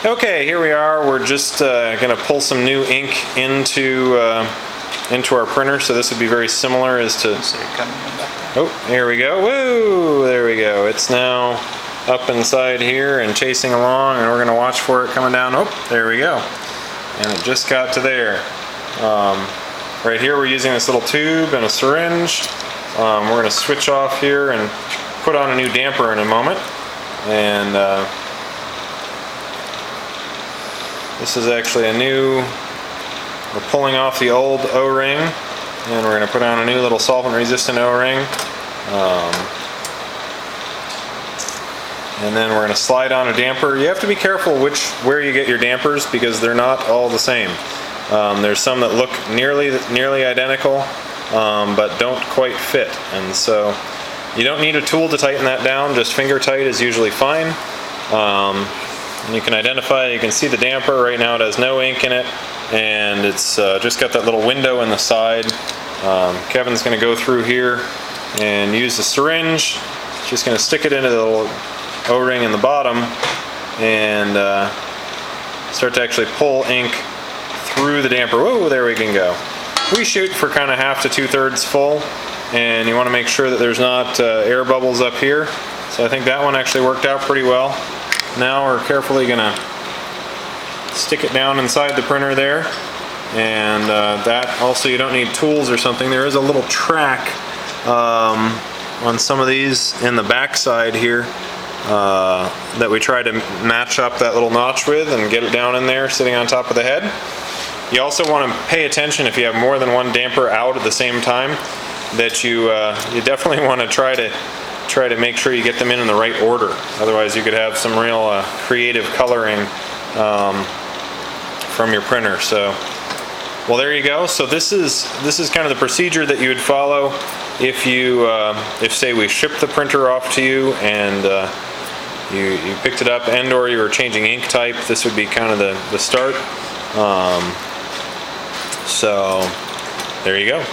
Okay, here we are. We're just going to pull some new ink into our printer. So this would be very similar as to. Oh, here we go. Woo! There we go. It's now up inside here and chasing along, and we're going to watch for it coming down. Oh, there we go. And it just got to there. Right here we're using this little tube and a syringe. We're going to switch off here and put on a new damper in a moment. And this is actually a new, we're pulling off the old O-ring, and we're going to put on a new little solvent resistant O-ring. And then we're going to slide on a damper. You have to be careful where you get your dampers because they're not all the same. There's some that look nearly identical, but don't quite fit. And so you don't need a tool to tighten that down, just finger tight is usually fine. And you can identify, you can see the damper. Right now it has no ink in it, and it's just got that little window in the side. Kevin's going to go through here and use the syringe. Just going to stick it into the little O-ring in the bottom and start to actually pull ink through the damper. Whoa, there we can go. We shoot for kind of half to 2/3 full, and you want to make sure that there's not air bubbles up here. So I think that one actually worked out pretty well. Now we're carefully going to stick it down inside the printer there, and that also, you don't need tools or something. There is a little track on some of these in the back side here that we try to match up that little notch with and get it down in there sitting on top of the head. You also want to pay attention if you have more than one damper out at the same time, that you definitely want to try to make sure you get them in the right order. Otherwise you could have some real creative coloring from your printer. So, well, there you go. So this is kind of the procedure that you would follow if say we shipped the printer off to you and you picked it up and or you were changing ink type. This would be kind of the start. So there you go.